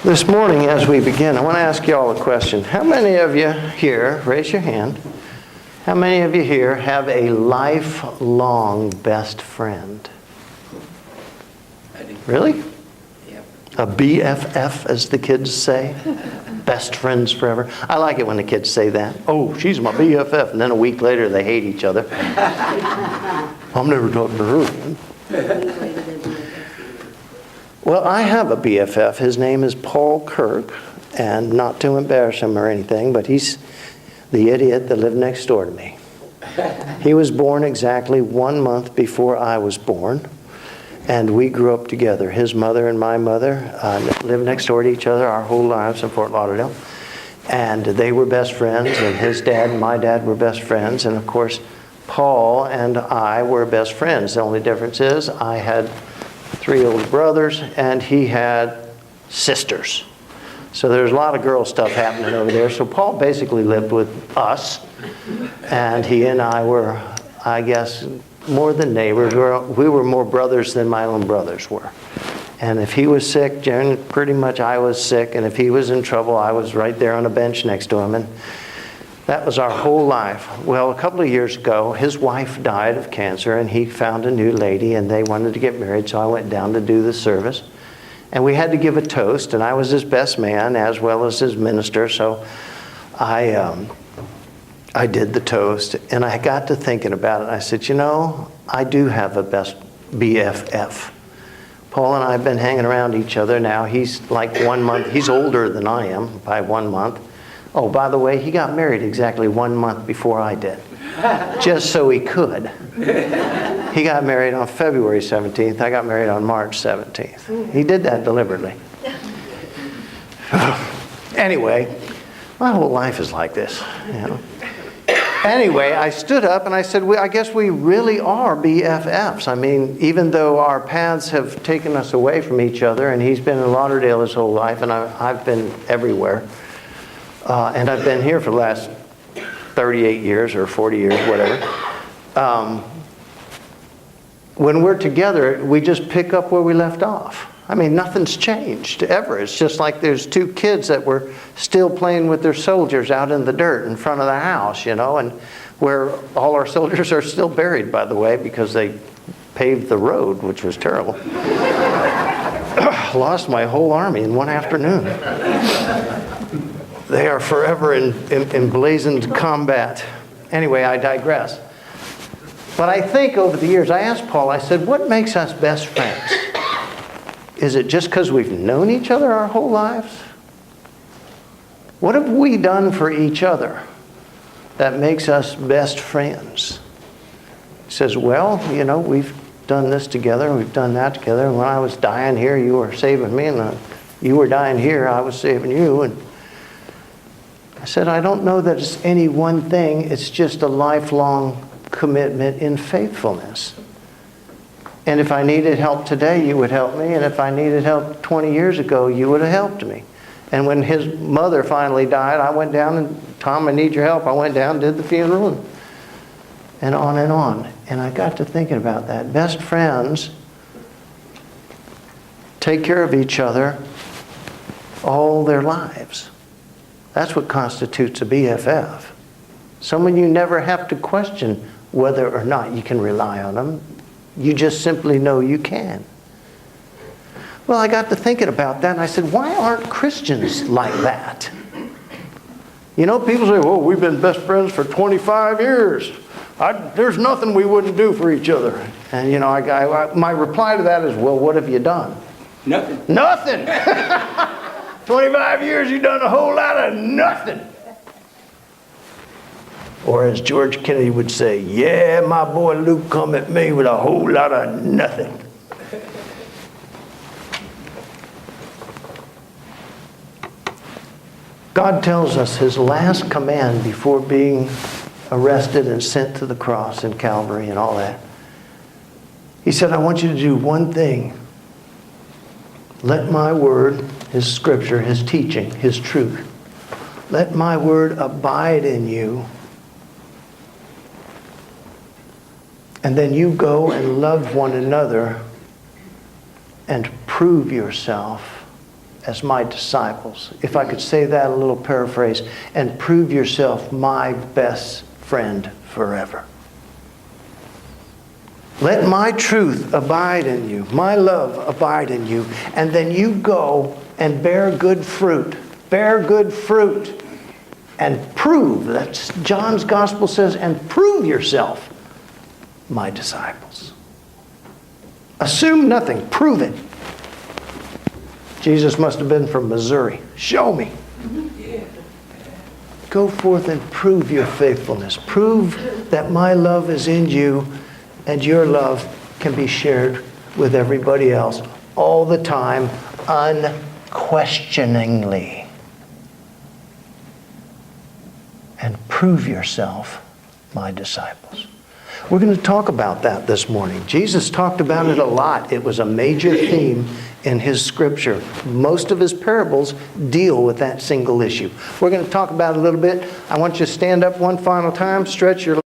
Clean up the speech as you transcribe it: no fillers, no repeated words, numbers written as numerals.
This morning, as we begin, I want to ask you all a question. How many of you here, raise your hand, how many of you here have a lifelong best friend? I do. Really? Yep. A BFF, as the kids say? Best friends forever. I like it when the kids say that. Oh, she's my BFF. And then a week later, they hate each other. I'm never talking to her again. Well, I have a BFF. His name is Paul Kirk. And not to embarrass him or anything, but he's the idiot that lived next door to me. He was born exactly 1 month before I was born. And we grew up together. His mother and my mother lived next door to each other our whole lives in Fort Lauderdale. And they were best friends, and his dad and my dad were best friends. And of course, Paul and I were best friends. The only difference is I had 3 older brothers, and he had sisters. So there's a lot of girl stuff happening over there. So Paul basically lived with us, and he and I were, I guess, more than neighbors. We were more brothers than my own brothers were. And if he was sick, pretty much I was sick. And if he was in trouble, I was right there on a bench next to him. And that was our whole life. Well, a couple of years ago, his wife died of cancer, and he found a new lady, and they wanted to get married. So I went down to do the service. And we had to give a toast, and I was his best man as well as his minister. So I did the toast, and I got to thinking about it. I said, you know, I do have a best BFF. Paul and I have been hanging around each other now. He's like 1 month. He's older than I am by 1 month. Oh, by the way, he got married exactly 1 month before I did, just so he could. He got married on February 17th. I got married on March 17th. He did that deliberately. Anyway, my whole life is like this, you know. Anyway, I stood up and I said, I guess we really are BFFs. I mean, even though our paths have taken us away from each other, and he's been in Lauderdale his whole life, and I've been everywhere. And I've been here for the last 38 years or 40 years, whatever. When we're together, we just pick up where we left off. I mean, nothing's changed ever. It's just like there's 2 kids that were still playing with their soldiers out in the dirt in front of the house, you know, and where all our soldiers are still buried, by the way, because they paved the road, which was terrible. Lost my whole army in one afternoon. They are forever in emblazoned combat. Anyway, I digress. But I think over the years, I asked Paul, I said, what makes us best friends? Is it just because we've known each other our whole lives? What have we done for each other that makes us best friends? He says, well, you know, we've done this together, we've done that together. And when I was dying here, you were saving me, and you were dying here, I was saving you. And I said, I don't know that it's any one thing. It's just a lifelong commitment in faithfulness. And if I needed help today, you would help me. And if I needed help 20 years ago, you would have helped me. And when his mother finally died, I went down and, Tom, I need your help. I went down, did the funeral, and on and on. And I got to thinking about that. Best friends take care of each other all their lives. That's what constitutes a BFF. Someone you never have to question whether or not you can rely on them. You just simply know you can. Well, I got to thinking about that, and I said, why aren't Christians like that? You know, people say, well, we've been best friends for 25 years. There's nothing we wouldn't do for each other. And, you know, my reply to that is, well, what have you done? Nothing. Nothing! 25 years, you've done a whole lot of nothing. Or as George Kennedy would say, yeah, my boy Luke come at me with a whole lot of nothing. God tells us his last command before being arrested and sent to the cross in Calvary and all that. He said, I want you to do one thing. Let my word, his scripture, his teaching, his truth, let my word abide in you. And then you go and love one another and prove yourself as my disciples. If I could say that, a little paraphrase, and prove yourself my best friend forever. Let my truth abide in you, my love abide in you, and then you go and bear good fruit. Bear good fruit. And prove, that's John's gospel says, and prove yourself my disciples. Assume nothing, prove it. Jesus must have been from Missouri. Show me. Go forth and prove your faithfulness. Prove that my love is in you and your love can be shared with everybody else all the time, unquestioningly. And prove yourself my disciples. We're going to talk about that this morning. Jesus talked about it a lot. It was a major theme in his scripture. Most of his parables deal with that single issue. We're going to talk about it a little bit. I want you to stand up one final time, stretch your